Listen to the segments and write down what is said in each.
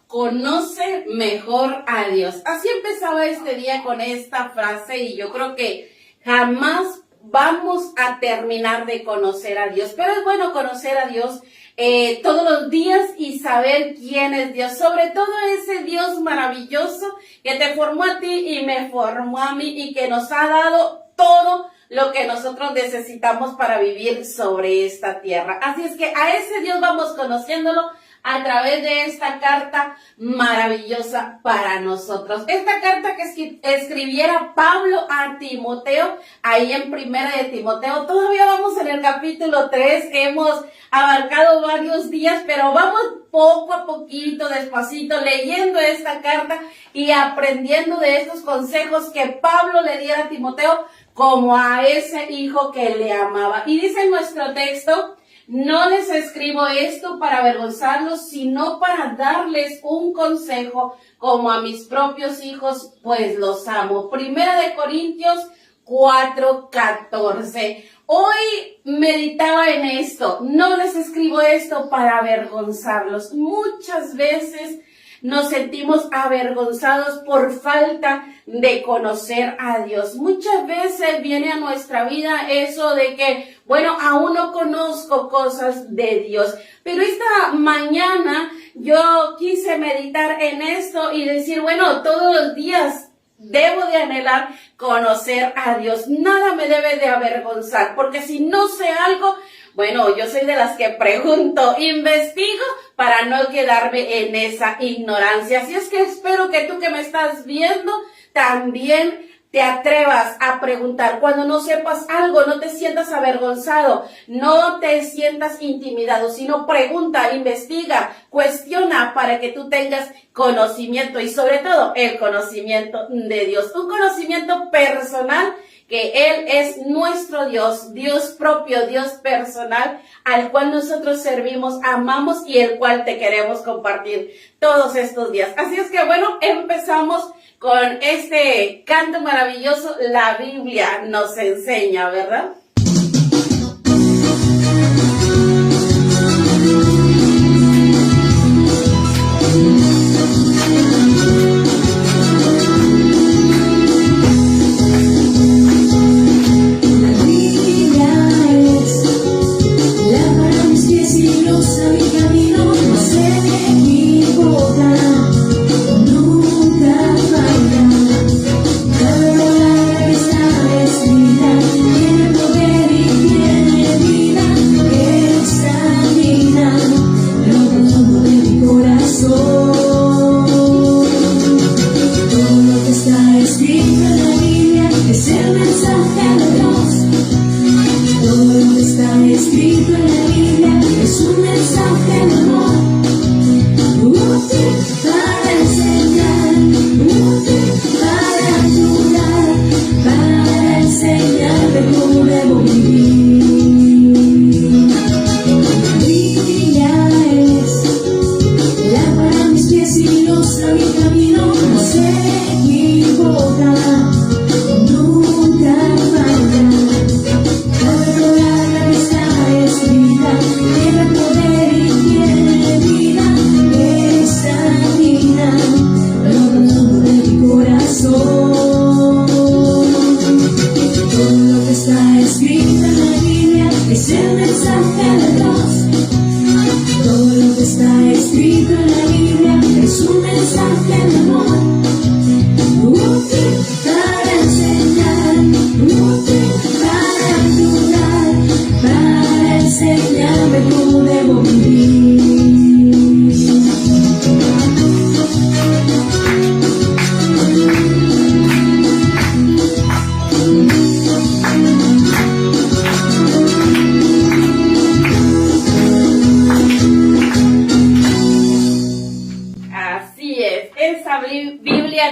conoce mejor a Dios. Así empezaba este día con esta frase y yo creo que jamás vamos a terminar de conocer a Dios, pero es bueno conocer a Dios todos los días y saber quién es Dios, sobre todo ese Dios maravilloso que te formó a ti y me formó a mí y que nos ha dado todo lo que nosotros necesitamos para vivir sobre esta tierra. Así es que a ese Dios vamos conociéndolo a través de esta carta maravillosa para nosotros. Esta carta que escribiera Pablo a Timoteo, ahí en Primera de Timoteo, todavía vamos en el capítulo 3, hemos abarcado varios días, pero vamos poco a poquito, despacito, leyendo esta carta y aprendiendo de estos consejos que Pablo le diera a Timoteo como a ese hijo que le amaba. Y dice en nuestro texto: no les escribo esto para avergonzarlos, sino para darles un consejo como a mis propios hijos, pues los amo. Primera de Corintios 4:14. Hoy meditaba en esto. No les escribo esto para avergonzarlos. Muchas veces nos sentimos avergonzados por falta de conocer a Dios. Muchas veces viene a nuestra vida eso de que, bueno, aún no conozco cosas de Dios. Pero esta mañana yo quise meditar en esto y decir, bueno, todos los días debo de anhelar conocer a Dios. Nada me debe de avergonzar, porque si no sé algo, bueno, yo soy de las que pregunto, investigo para no quedarme en esa ignorancia. Así es que espero que tú que me estás viendo también te atrevas a preguntar. Cuando no sepas algo, no te sientas avergonzado, no te sientas intimidado, sino pregunta, investiga, cuestiona para que tú tengas conocimiento y sobre todo el conocimiento de Dios. Un conocimiento personal, que Él es nuestro Dios, Dios propio, Dios personal, al cual nosotros servimos, amamos y el cual te queremos compartir todos estos días. Así es que bueno, empezamos con este canto maravilloso. La Biblia nos enseña, ¿verdad?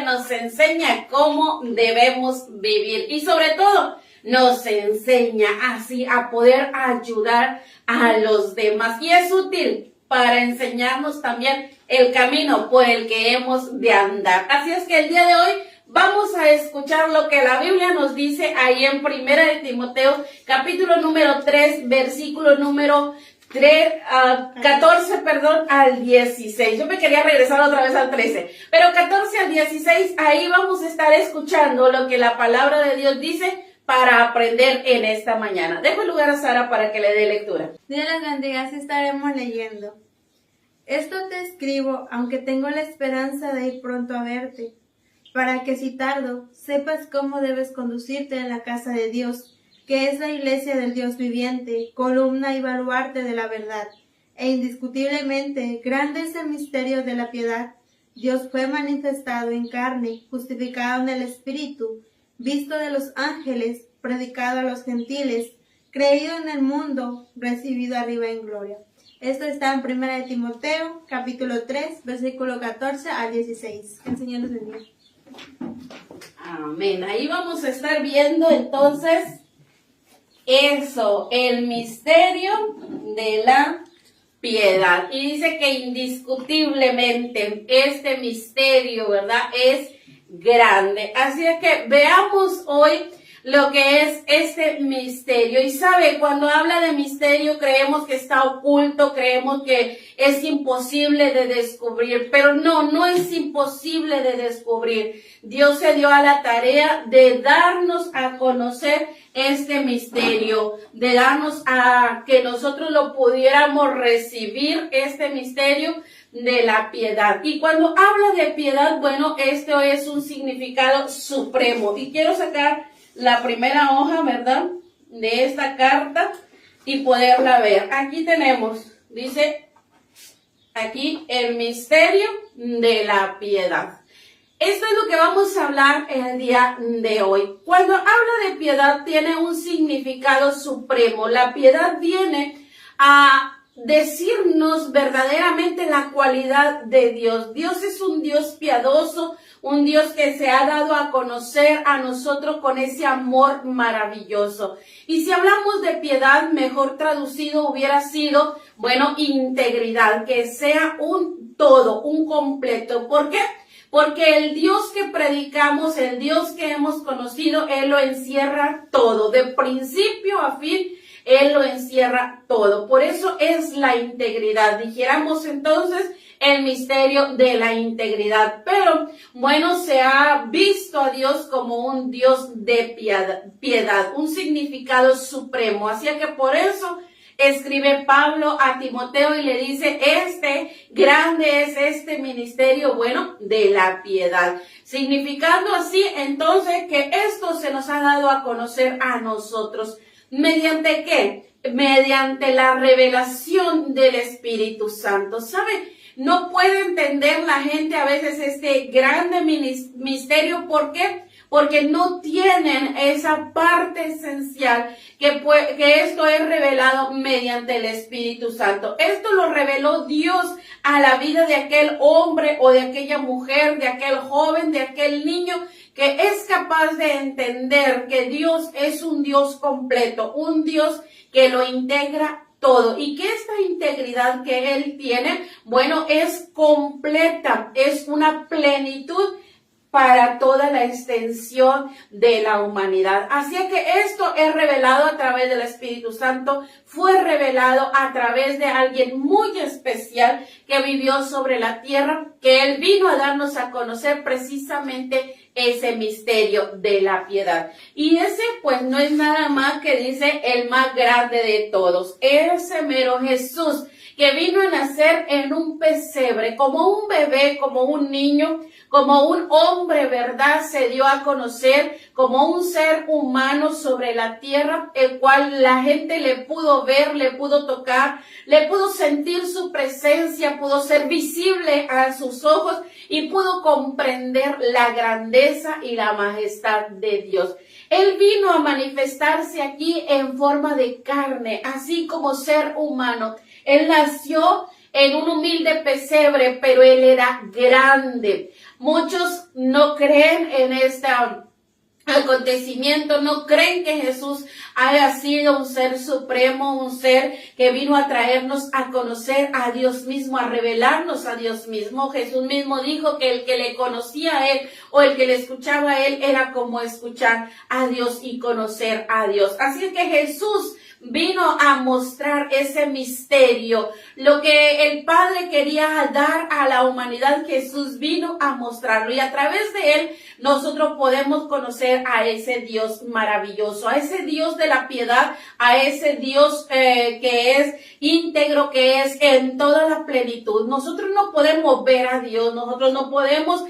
Nos enseña cómo debemos vivir y sobre todo nos enseña así a poder ayudar a los demás y es útil para enseñarnos también el camino por el que hemos de andar. Así es que el día de hoy vamos a escuchar lo que la Biblia nos dice ahí en Primera de Timoteo, capítulo número 3, versículo número 14, perdón, al 16. Yo me quería regresar otra vez al 13, pero 14 al 16, ahí vamos a estar escuchando lo que la palabra de Dios dice para aprender en esta mañana. Dejo el lugar a Sara para que le dé lectura. Dios las bendiga, así estaremos leyendo. Esto te escribo, aunque tengo la esperanza de ir pronto a verte, para que si tardo, sepas cómo debes conducirte en la casa de Dios, que es la iglesia del Dios viviente, columna y baluarte de la verdad. E indiscutiblemente, grande es el misterio de la piedad. Dios fue manifestado en carne, justificado en el Espíritu, visto de los ángeles, predicado a los gentiles, creído en el mundo, recibido arriba en gloria. Esto está en 1 de Timoteo, capítulo 3, versículo 14 al 16. Que el Señor nos bendiga. Amén. Ahí vamos a estar viendo entonces eso, el misterio de la piedad. Y dice que indiscutiblemente este misterio, ¿verdad?, es grande. Así es que veamos hoy lo que es este misterio. Y sabe, cuando habla de misterio creemos que está oculto, creemos que es imposible de descubrir, pero no es imposible de descubrir. Dios se dio a la tarea de darnos a conocer este misterio, de darnos a que nosotros lo pudiéramos recibir, este misterio de la piedad. Y cuando habla de piedad, bueno, esto es un significado supremo. Y quiero sacar la primera hoja, ¿verdad?, de esta carta y poderla ver. Aquí tenemos, dice aquí, el misterio de la piedad. Esto es lo que vamos a hablar el día de hoy. Cuando habla de piedad tiene un significado supremo. La piedad viene a decirnos verdaderamente la cualidad de Dios. Dios es un Dios piadoso, un Dios que se ha dado a conocer a nosotros con ese amor maravilloso. Y si hablamos de piedad, mejor traducido hubiera sido, bueno, integridad, que sea un todo, un completo. ¿Por qué? Porque el Dios que predicamos, el Dios que hemos conocido, Él lo encierra todo, de principio a fin. Él lo encierra todo. Por eso es la integridad. Dijéramos entonces el misterio de la integridad. Pero bueno, se ha visto a Dios como un Dios de piedad, un significado supremo. Así que por eso escribe Pablo a Timoteo y le dice, grande es este ministerio, bueno, de la piedad. Significando así entonces que esto se nos ha dado a conocer a nosotros. ¿Mediante qué? Mediante la revelación del Espíritu Santo. ¿Sabe? No puede entender la gente a veces este grande misterio. ¿Por qué? Porque no tienen esa parte esencial que esto es revelado mediante el Espíritu Santo. Esto lo reveló Dios a la vida de aquel hombre o de aquella mujer, de aquel joven, de aquel niño, que es capaz de entender que Dios es un Dios completo, un Dios que lo integra todo y que esta integridad que Él tiene, bueno, es completa, es una plenitud para toda la extensión de la humanidad. Así que esto es revelado a través del Espíritu Santo, fue revelado a través de alguien muy especial que vivió sobre la tierra, que Él vino a darnos a conocer precisamente ese misterio de la piedad. Y ese pues no es nada más que dice el más grande de todos, ese mero Jesús, que vino a nacer en un pesebre, como un bebé, como un niño, como un hombre, ¿verdad? Se dio a conocer como un ser humano sobre la tierra, el cual la gente le pudo ver, le pudo tocar, le pudo sentir su presencia, pudo ser visible a sus ojos y pudo comprender la grandeza y la majestad de Dios. Él vino a manifestarse aquí en forma de carne, así como ser humano. Él nació en un humilde pesebre, pero Él era grande. Muchos no creen en este acontecimiento, no creen que Jesús haya sido un ser supremo, un ser que vino a traernos a conocer a Dios mismo, a revelarnos a Dios mismo. Jesús mismo dijo que el que le conocía a Él o el que le escuchaba a Él era como escuchar a Dios y conocer a Dios. Así que Jesús vino a mostrar ese misterio. Lo que el Padre quería dar a la humanidad, Jesús vino a mostrarlo. Y a través de él nosotros podemos conocer a ese Dios maravilloso, a ese Dios de la piedad, a ese Dios que es íntegro, que es en toda la plenitud. Nosotros no podemos ver a Dios, nosotros no podemos,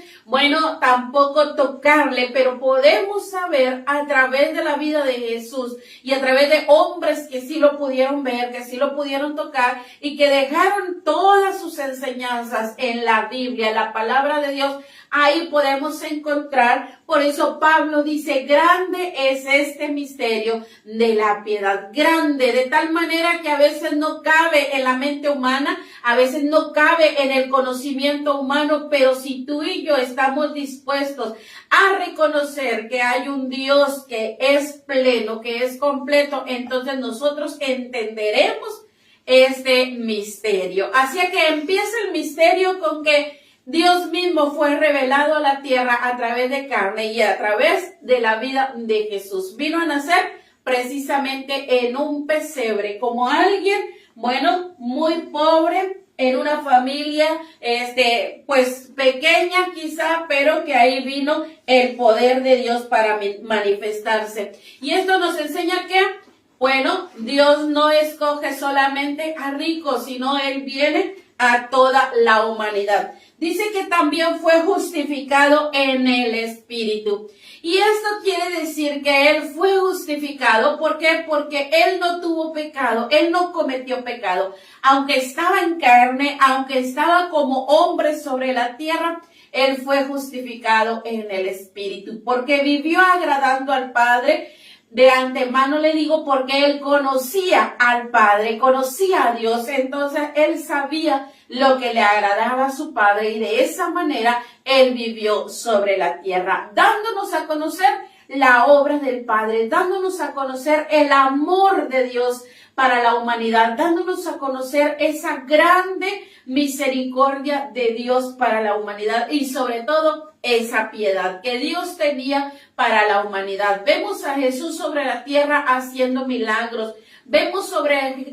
tampoco tocarle, pero podemos saber a través de la vida de Jesús y a través de hombres que sí lo pudieron ver, que sí lo pudieron tocar y que dejaron todas sus enseñanzas en la Biblia, en la palabra de Dios. Ahí podemos encontrar, por eso Pablo dice, grande es este misterio de la piedad, grande, de tal manera que a veces no cabe en la mente humana, a veces no cabe en el conocimiento humano, pero si tú y yo estamos dispuestos a reconocer que hay un Dios que es pleno, que es completo, entonces nosotros entenderemos este misterio. Así que empieza el misterio con que Dios mismo fue revelado a la tierra a través de carne y a través de la vida de Jesús. Vino a nacer precisamente en un pesebre, como alguien, muy pobre, en una familia, pequeña quizá, pero que ahí vino el poder de Dios para manifestarse. Y esto nos enseña que, Dios no escoge solamente a ricos, sino Él viene a toda la humanidad. Dice que también fue justificado en el Espíritu. Y esto quiere decir que Él fue justificado. ¿Por qué? Porque Él no tuvo pecado, Él no cometió pecado. Aunque estaba en carne, aunque estaba como hombre sobre la tierra, Él fue justificado en el Espíritu. Porque vivió agradando al Padre. De antemano le digo porque Él conocía al Padre, conocía a Dios, entonces Él sabía lo que le agradaba a su Padre y de esa manera Él vivió sobre la tierra, dándonos a conocer la obra del Padre, dándonos a conocer el amor de Dios para la humanidad, dándonos a conocer esa grande misericordia de Dios para la humanidad y sobre todo esa piedad que Dios tenía para la humanidad. Vemos a Jesús sobre la tierra haciendo milagros. Vemos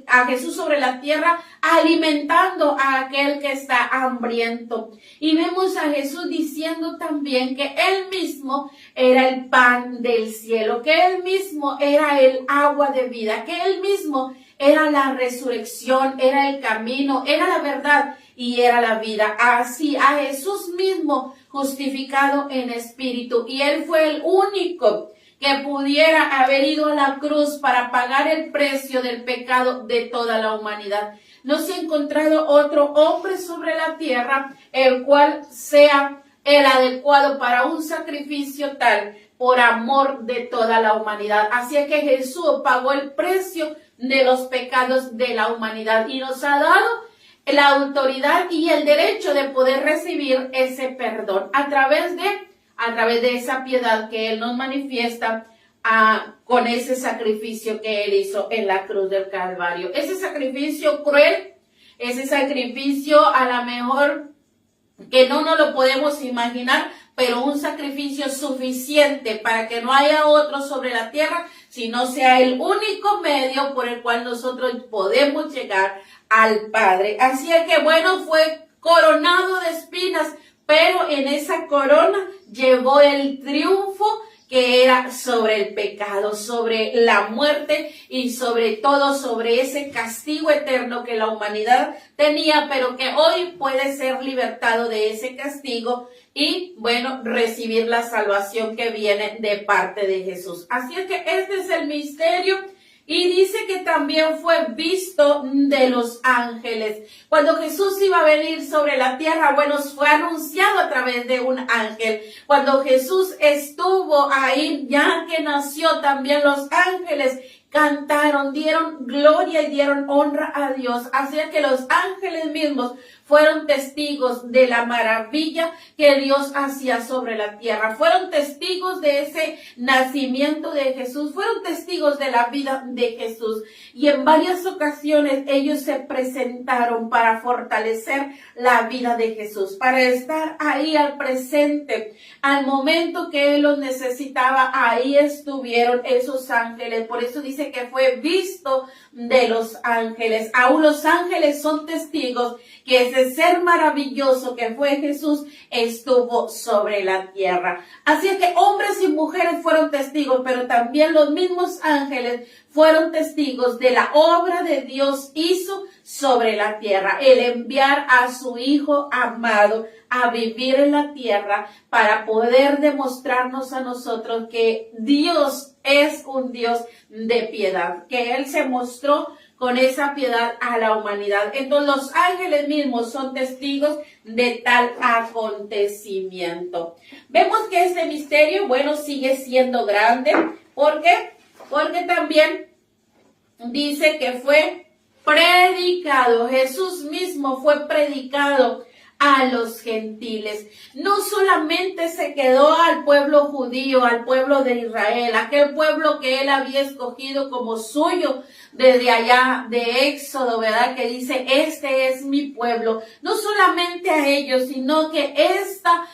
a Jesús sobre la tierra alimentando a aquel que está hambriento. Y vemos a Jesús diciendo también que Él mismo era el pan del cielo, que Él mismo era el agua de vida, que Él mismo era la resurrección, era el camino, era la verdad y era la vida. Así a Jesús mismo justificado en espíritu. Y Él fue el único que pudiera haber ido a la cruz para pagar el precio del pecado de toda la humanidad. No se ha encontrado otro hombre sobre la tierra el cual sea el adecuado para un sacrificio tal por amor de toda la humanidad. Así es que Jesús pagó el precio de los pecados de la humanidad y nos ha dado la autoridad y el derecho de poder recibir ese perdón a través de esa piedad que Él nos manifiesta con ese sacrificio que Él hizo en la cruz del Calvario. Ese sacrificio cruel, ese sacrificio a lo mejor que no nos lo podemos imaginar, pero un sacrificio suficiente para que no haya otro sobre la tierra, sino sea el único medio por el cual nosotros podemos llegar al Padre. Así es que fue coronado de espinas, pero en esa corona llevó el triunfo que era sobre el pecado, sobre la muerte y sobre todo sobre ese castigo eterno que la humanidad tenía, pero que hoy puede ser libertado de ese castigo y, recibir la salvación que viene de parte de Jesús. Así es que este es el misterio. Y dice que también fue visto de los ángeles. Cuando Jesús iba a venir sobre la tierra, fue anunciado a través de un ángel. Cuando Jesús estuvo ahí, ya que nació, también los ángeles cantaron, dieron gloria y dieron honra a Dios. Así que los ángeles mismos fueron testigos de la maravilla que Dios hacía sobre la tierra, fueron testigos de ese nacimiento de Jesús, fueron testigos de la vida de Jesús. Y en varias ocasiones ellos se presentaron para fortalecer la vida de Jesús, para estar ahí al presente, al momento que Él los necesitaba, ahí estuvieron esos ángeles. Por eso dice que fue visto de los ángeles. Aún los ángeles son testigos que ese ser maravilloso que fue Jesús estuvo sobre la tierra. Así es que hombres y mujeres fueron testigos, pero también los mismos ángeles fueron testigos de la obra de Dios hizo sobre la tierra, el enviar a su Hijo amado a vivir en la tierra para poder demostrarnos a nosotros que Dios es un Dios de piedad, que Él se mostró con esa piedad a la humanidad. Entonces los ángeles mismos son testigos de tal acontecimiento. Vemos que este misterio, bueno, sigue siendo grande. ¿Por qué? Porque también dice que fue predicado. Jesús mismo fue predicado a los gentiles. No solamente se quedó al pueblo judío, al pueblo de Israel, aquel pueblo que Él había escogido como suyo desde allá de Éxodo, ¿verdad? Que dice, este es mi pueblo. No solamente a ellos, sino que esta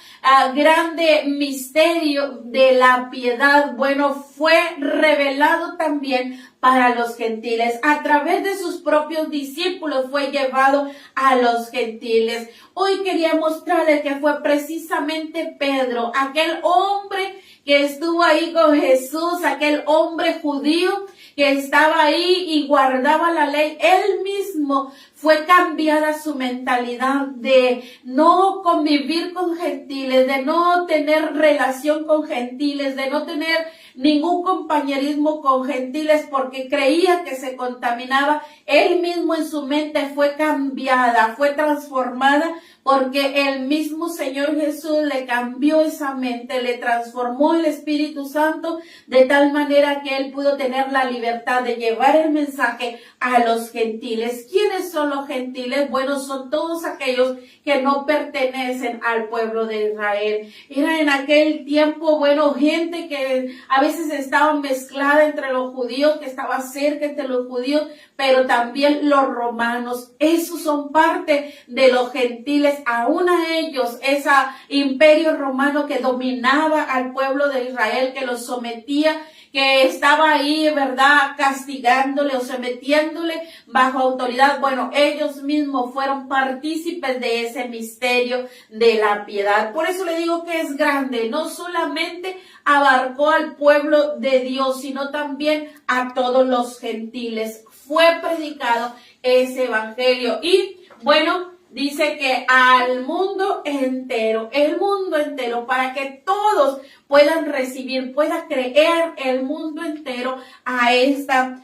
grande misterio de la piedad, bueno, fue revelado también para los gentiles. A través de sus propios discípulos fue llevado a los gentiles. Hoy quería mostrarles que fue precisamente Pedro, aquel hombre que estuvo ahí con Jesús, aquel hombre judío que estaba ahí y guardaba la ley. Él mismo fue cambiada su mentalidad de no convivir con gentiles, de no tener relación con gentiles, de no tener ningún compañerismo con gentiles porque creía que se contaminaba. Él mismo en su mente fue cambiada, fue transformada porque el mismo Señor Jesús le cambió esa mente, le transformó el Espíritu Santo de tal manera que él pudo tener la libertad de llevar el mensaje a los gentiles. ¿Quiénes son los gentiles? Bueno, son todos aquellos que no pertenecen al pueblo de Israel. Era en aquel tiempo, bueno, gente que a veces estaba mezclada entre los judíos, que estaba cerca entre los judíos, pero también los romanos. Esos son parte de los gentiles. Aún a ellos, ese imperio romano que dominaba al pueblo de Israel, que los sometía, que estaba ahí, ¿verdad?, castigándole o sometiéndole bajo autoridad. Bueno, ellos mismos fueron partícipes de ese misterio de la piedad. Por eso le digo que es grande. No solamente abarcó al pueblo de Dios, sino también a todos los gentiles. Fue predicado ese evangelio. Y, bueno, dice que al mundo entero, el mundo entero, para que todos puedan recibir, pueda creer el mundo entero a esta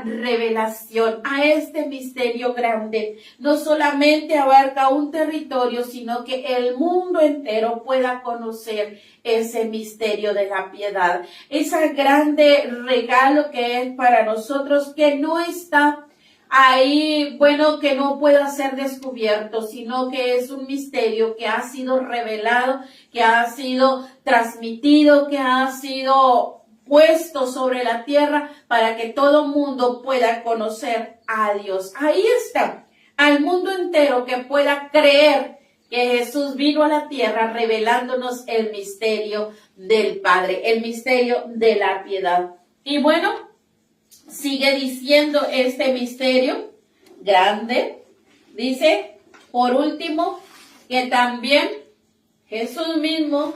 revelación, a este misterio grande. No solamente abarca un territorio, sino que el mundo entero pueda conocer ese misterio de la piedad. Ese grande regalo que es para nosotros, que no está ahí, bueno, que no pueda ser descubierto, sino que es un misterio que ha sido revelado, que ha sido transmitido, que ha sido puesto sobre la tierra para que todo mundo pueda conocer a Dios. Ahí está, al mundo entero que pueda creer que Jesús vino a la tierra revelándonos el misterio del Padre, el misterio de la piedad. Y bueno, sigue diciendo este misterio grande. Dice, por último, que también Jesús mismo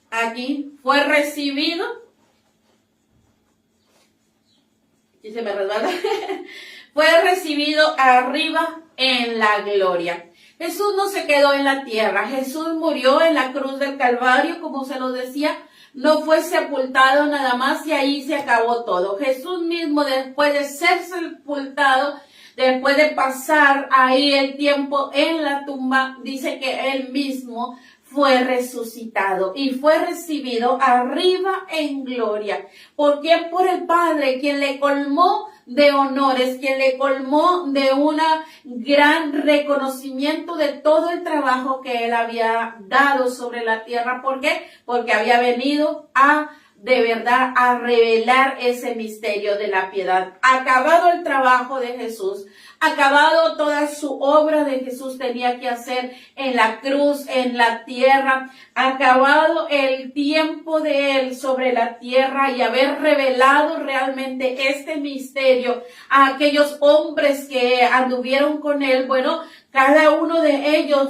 aquí fue recibido. Y se me resbala. Fue recibido arriba en la gloria. Jesús no se quedó en la tierra. Jesús murió en la cruz del Calvario, como se lo decía. No fue sepultado nada más y ahí se acabó todo. Jesús mismo, después de ser sepultado, después de pasar ahí el tiempo en la tumba, dice que él mismo fue resucitado y fue recibido arriba en gloria. ¿Por quién? Por el Padre, quien le colmó de honores, quien le colmó de un gran reconocimiento de todo el trabajo que él había dado sobre la tierra. ¿Por qué? Porque había venido de verdad a revelar ese misterio de la piedad. Acabado el trabajo de Jesús, acabado toda su obra de Jesús tenía que hacer en la cruz, en la tierra, acabado el tiempo de él sobre la tierra y haber revelado realmente este misterio a aquellos hombres que anduvieron con él. Bueno, cada uno de ellos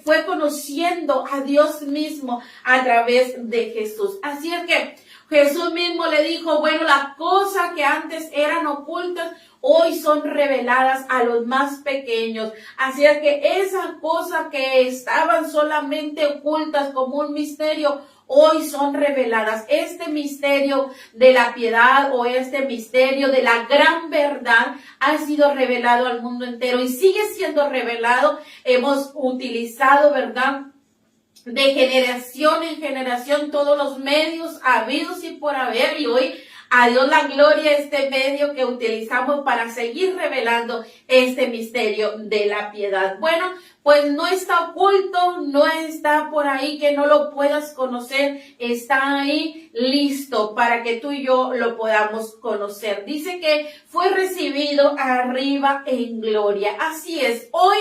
fue conociendo a Dios mismo a través de Jesús. Así es que Jesús mismo le dijo, bueno, las cosas que antes eran ocultas, hoy son reveladas a los más pequeños. Así es que esas cosas que estaban solamente ocultas como un misterio, hoy son reveladas. Este misterio de la piedad o este misterio de la gran verdad ha sido revelado al mundo entero y sigue siendo revelado. Hemos utilizado, ¿verdad?, de generación en generación todos los medios habidos y por haber, y hoy a Dios la gloria, este medio que utilizamos para seguir revelando este misterio de la piedad. Bueno, pues no está oculto, no está por ahí que no lo puedas conocer, está ahí listo para que tú y yo lo podamos conocer. Dice que fue recibido arriba en gloria. Así es, hoy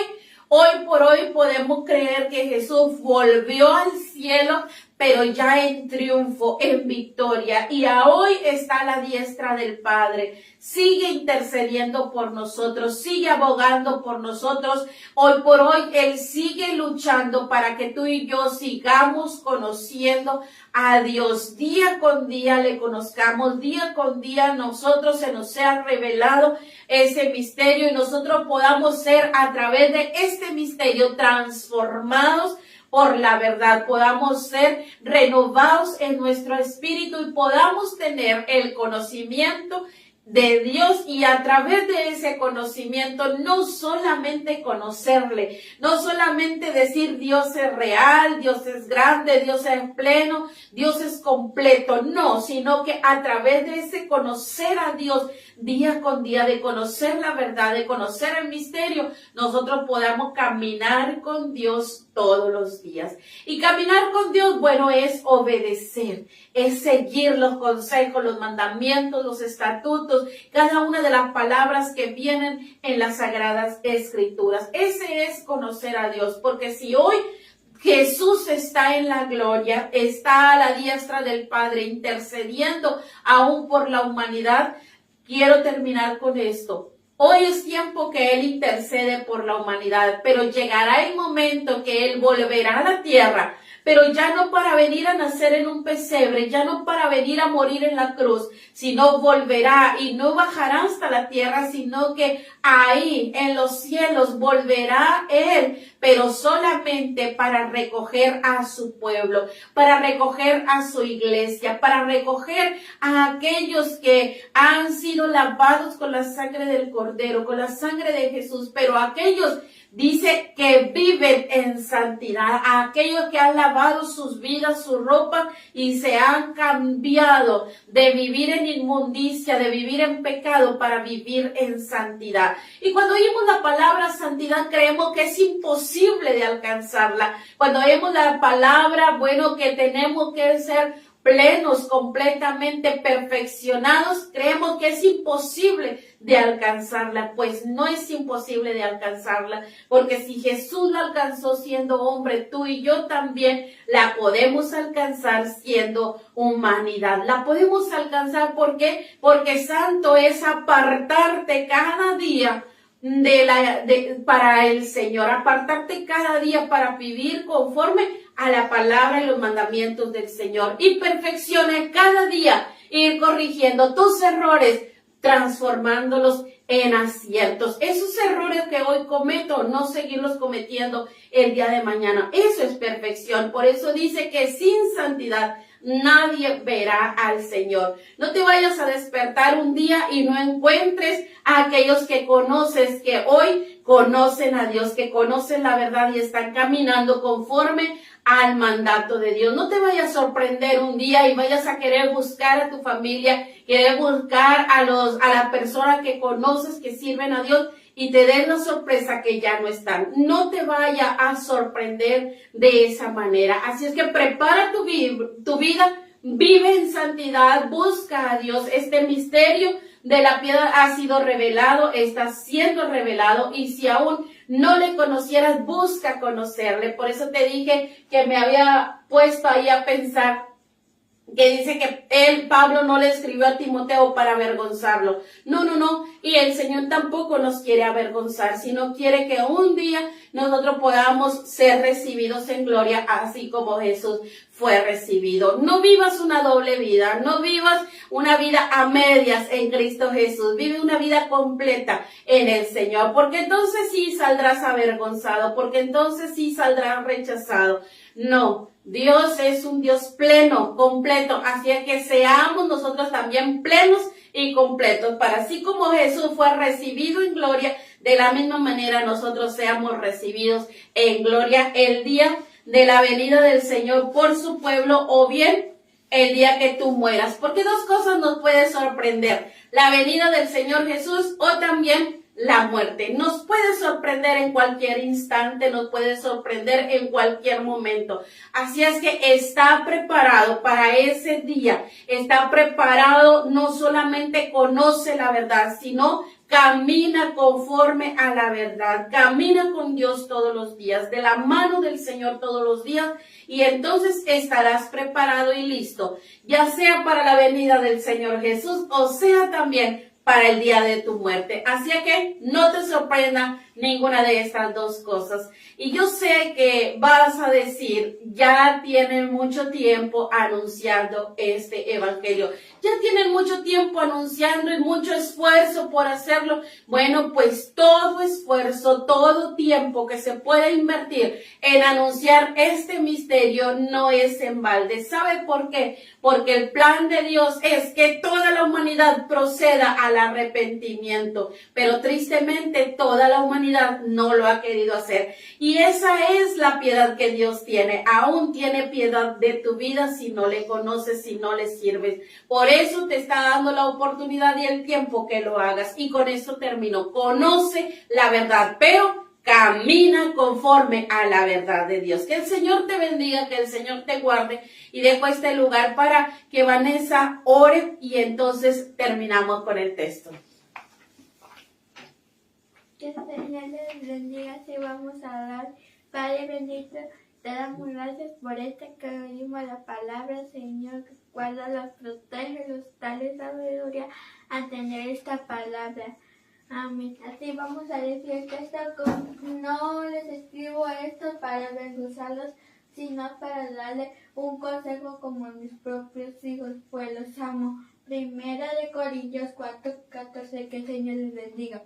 por hoy podemos creer que Jesús volvió al cielo, pero ya en triunfo, en victoria. Y a hoy está a la diestra del Padre. Sigue intercediendo por nosotros, sigue abogando por nosotros. Hoy por hoy Él sigue luchando para que tú y yo sigamos conociendo a Dios. Día con día le conozcamos, día con día nosotros se nos sea revelado ese misterio y nosotros podamos ser a través de este misterio transformados por la verdad, podamos ser renovados en nuestro espíritu y podamos tener el conocimiento de Dios y a través de ese conocimiento no solamente conocerle, no solamente decir Dios es real, Dios es grande, Dios es pleno, Dios es completo, no, sino que a través de ese conocer a Dios día con día, de conocer la verdad, de conocer el misterio, nosotros podamos caminar con Dios todos los días. Y caminar con Dios, bueno, es obedecer, es seguir los consejos, los mandamientos, los estatutos, cada una de las palabras que vienen en las Sagradas Escrituras. Ese es conocer a Dios, porque si hoy Jesús está en la gloria, está a la diestra del Padre intercediendo aún por la humanidad, quiero terminar con esto. Hoy es tiempo que Él intercede por la humanidad, pero llegará el momento que Él volverá a la tierra, pero ya no para venir a nacer en un pesebre, ya no para venir a morir en la cruz, sino volverá y no bajará hasta la tierra, sino que ahí en los cielos volverá Él, pero solamente para recoger a su pueblo, para recoger a su iglesia, para recoger a aquellos que han sido lavados con la sangre del Cordero, con la sangre de Jesús, pero aquellos dice que viven en santidad, a aquellos que han lavado sus vidas, su ropa y se han cambiado de vivir en inmundicia, de vivir en pecado para vivir en santidad. Y cuando oímos la palabra santidad creemos que es imposible de alcanzarla. Cuando oímos la palabra, bueno, que tenemos que ser plenos, completamente perfeccionados, creemos que es imposible de alcanzarla. Pues no es imposible de alcanzarla, porque si Jesús la alcanzó siendo hombre, tú y yo también la podemos alcanzar siendo humanidad. La podemos alcanzar, ¿por qué? Porque santo es apartarte cada día para el Señor, apartarte cada día para vivir conforme a la palabra y los mandamientos del Señor, y perfeccione cada día, ir corrigiendo tus errores, transformándolos en aciertos. Esos errores que hoy cometo, no seguirlos cometiendo el día de mañana. Eso es perfección. Por eso dice que sin santidad nadie verá al Señor. No te vayas a despertar un día y no encuentres a aquellos que conoces que hoy conocen a Dios, que conocen la verdad y están caminando conforme al mandato de Dios. No te vayas a sorprender un día y vayas a querer buscar a tu familia, querer buscar a la persona que conoces que sirven a Dios y te den la sorpresa que ya no están. No te vaya a sorprender de esa manera. Así es que prepara tu vida, vive en santidad, busca a Dios. Este misterio de la piedad ha sido revelado, está siendo revelado, y si aún no le conocieras, busca conocerle. Por eso te dije que me había puesto ahí a pensar que dice que Pablo no le escribió a Timoteo para avergonzarlo. No. Y el Señor tampoco nos quiere avergonzar, sino quiere que un día nosotros podamos ser recibidos en gloria, así como Jesús fue recibido. No vivas una doble vida, no vivas una vida a medias en Cristo Jesús. Vive una vida completa en el Señor, porque entonces sí saldrás avergonzado, porque entonces sí saldrás rechazado. No, Dios es un Dios pleno, completo, así es que seamos nosotros también plenos y completos, para así como Jesús fue recibido en gloria, de la misma manera nosotros seamos recibidos en gloria el día de la venida del Señor por su pueblo, o bien el día que tú mueras, porque dos cosas nos puede sorprender: la venida del Señor Jesús o también la muerte. Nos puede sorprender en cualquier instante, nos puede sorprender en cualquier momento. Así es que está preparado para ese día, está preparado, no solamente conoce la verdad, sino camina conforme a la verdad, camina con Dios todos los días, de la mano del Señor todos los días, y entonces estarás preparado y listo, ya sea para la venida del Señor Jesús o sea también para el día de tu muerte. Así que no te sorprenda ninguna de estas dos cosas. Y yo sé que vas a decir, ya tienen mucho tiempo anunciando este evangelio. Ya tienen mucho tiempo anunciando y mucho esfuerzo por hacerlo. Bueno, pues todo esfuerzo, todo tiempo que se puede invertir en anunciar este misterio no es en balde. ¿Sabe por qué? Porque el plan de Dios es que toda la humanidad proceda al arrepentimiento. Pero tristemente toda la humanidad no lo ha querido hacer. Y esa es la piedad que Dios tiene. Aún tiene piedad de tu vida si no le conoces, si no le sirves. Por eso te está dando la oportunidad y el tiempo que lo hagas. Y con eso termino. Conoce la verdad, pero camina conforme a la verdad de Dios. Que el Señor te bendiga, que el Señor te guarde. Y dejo este lugar para que Vanessa ore y entonces terminamos con el texto. Que el Señor les bendiga, si vamos a orar. Padre bendito, te damos gracias por que oímos la palabra, Señor. Guárdalos, protégelos, dale sabiduría a entender esta palabra. Amén. Así vamos a decir que no les escribo esto para avergonzarlos, sino para darle un consejo como a mis propios hijos, pues los amo. Primera de Corintios 4:14, que el Señor les bendiga.